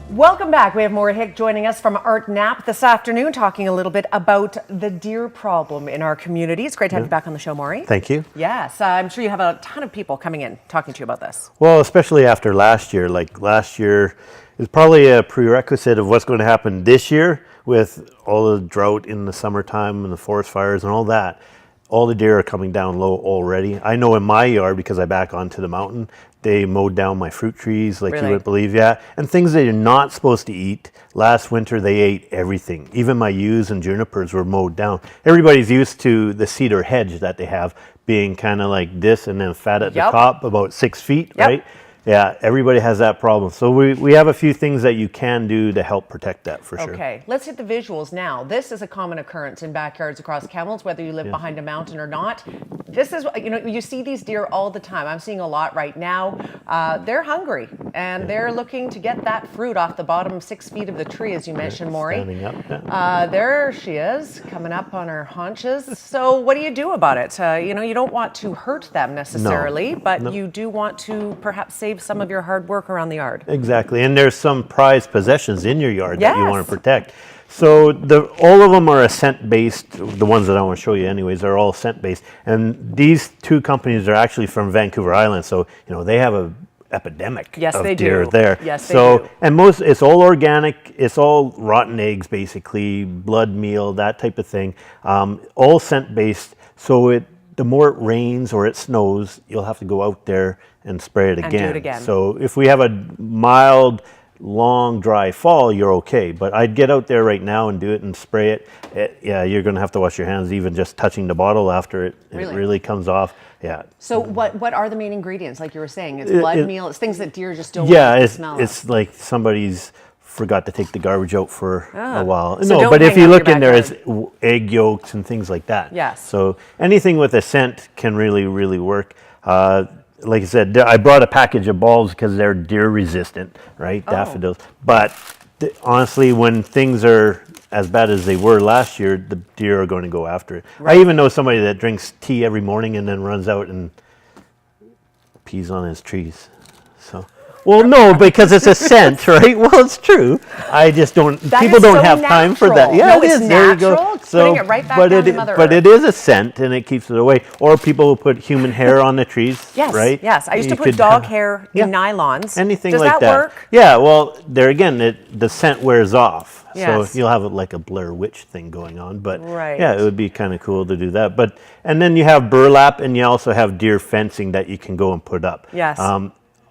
Welcome back. We have Maury Hick joining us from Art Knapp this afternoon, talking a little bit about the deer problem in our community. It's great to have you back on the show, Maury. Thank you. Yes, I'm sure you have a ton of people coming in talking to you about this. Well, especially after last year. Like last year is probably a prerequisite of what's going to happen this year with all the drought in the summertime and the forest fires and all that. All the deer are coming down low already. I know in my yard, because I back onto the mountain, they mowed down my fruit trees like you wouldn't believe, and things that you're not supposed to eat. Last winter, they ate everything. Even my yews and junipers were mowed down. Everybody's used to the cedar hedge that they have being kind of like this and then fat at the top, about 6 feet, right? Yeah, everybody has that problem. So we have a few things that you can do to help protect that for sure. Okay, let's hit the visuals now. This is a common occurrence in backyards across Kamloops, whether you live behind a mountain or not. This is, you know, you see these deer all the time. I'm seeing a lot right now. They're hungry and they're looking to get that fruit off the bottom 6 feet of the tree, as you mentioned, Maury. Standing up. There she is, coming up on her haunches. So what do you do about it? You know, you don't want to hurt them necessarily, but you do want to perhaps save some of your hard work around the yard. Exactly, and there's some prized possessions in your yard that you want to protect. So all of them are scent-based. The ones that I want to show you anyways are all scent-based. And these two companies are actually from Vancouver Island, so you know they have a epidemic of deer there. Yes, they do. And it's all organic, it's all rotten eggs basically, blood meal, that type of thing. All scent-based, so the more it rains or it snows, you'll have to go out there and spray it again. And do it again. So if we have a mild, long, dry fall, you're okay. But I'd get out there right now and do it and spray it. Yeah, you're going to have to wash your hands even just touching the bottle after it really comes off. Yeah. So what are the main ingredients? Like you were saying, it's blood meal. It's things that deer just don't want to smell. Yeah, it's like somebody's forgot to take the garbage out for a while. So no, but if you look in there, it's egg yolks and things like that. Yes. So anything with a scent can really, really work. Like I said, I brought a package of bulbs because they're deer resistant, right? Daffodils. But honestly, when things are as bad as they were last year, the deer are going to go after it. I even know somebody that drinks tea every morning and then runs out and pees on his trees. So. Well, no, because it's a scent, right? Well, it's true. I just don't. People don't have time for that. Yeah, no, it's natural. There you go. It's putting it right back down to Mother Earth. But it is a scent, and it keeps it away. Or people will put human hair on the trees. Yes, right? Yes. I used to put dog hair in nylons. Anything Does like that work? Yeah. Well, there again, the scent wears off. Yes. So you'll have like a Blair Witch thing going on. But yeah, it would be kind of cool to do that. And then you have burlap, and you also have deer fencing that you can go and put up. Yes.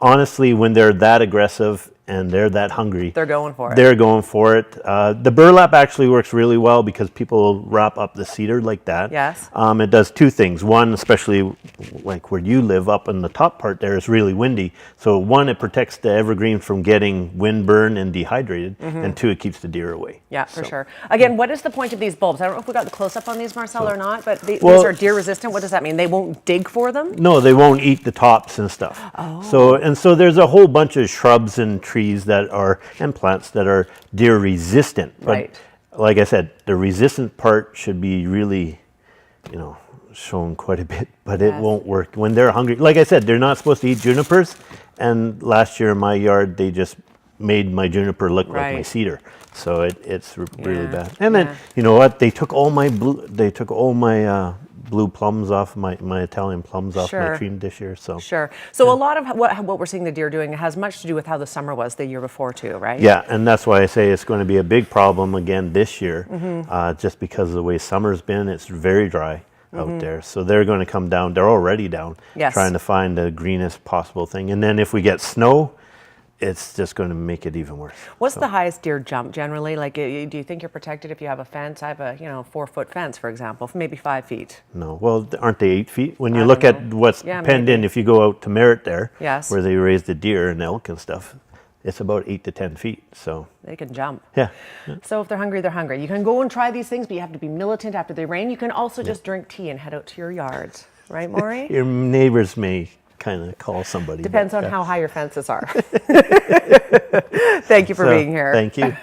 Honestly, when they're that aggressive and they're that hungry, they're going for it. They're going for it. The burlap actually works really well because people wrap up the cedar like that. Yes. It does two things. One, especially like where you live up in the top part there, is really windy. So one, it protects the evergreen from getting windburn and dehydrated, and two, it keeps the deer away. Yeah, for sure. Again, what is the point of these bulbs? I don't know if we got the close-up on these, Marcel, or not, but these are deer resistant. What does that mean? They won't dig for them? No, they won't eat the tops and stuff. So there's a whole bunch of shrubs and trees and plants that are deer resistant. But like I said, the resistant part should be really, shown quite a bit, but it won't work when they're hungry. Like I said, they're not supposed to eat junipers. And last year in my yard, they just made my juniper look like my cedar. So it's really bad. And then, you know what? They took all my blue plums off, my Italian plums off my tree this year. So So a lot of what we're seeing the deer doing has much to do with how the summer was the year before too, right? Yeah, and that's why I say it's going to be a big problem again this year, just because of the way summer's been. It's very dry out there. So they're going to come down. They're already down, trying to find the greenest possible thing. And then if we get snow, it's just going to make it even worse. What's the highest deer jump generally? Like, do you think you're protected if you have a fence? I have a 4-foot fence, for example, maybe 5 feet. No, well, aren't they 8 feet? When you look at what's penned in, if you go out to Merritt there, where they raise the deer and elk and stuff, it's about 8 to 10 feet. So they can jump. Yeah. So if they're hungry, they're hungry. You can go and try these things, but you have to be militant after they rain. You can also just drink tea and head out to your yards, right, Maury? Your neighbors may kind of call somebody. Depends on how high your fences are. Thank you for being here. Thank you.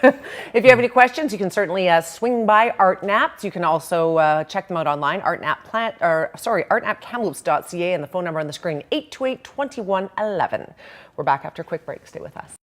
If you have any questions, you can certainly swing by Art Knapp. You can also check them out online, artknappkamloops.ca, and the phone number on the screen, 828-2111. We're back after a quick break. Stay with us.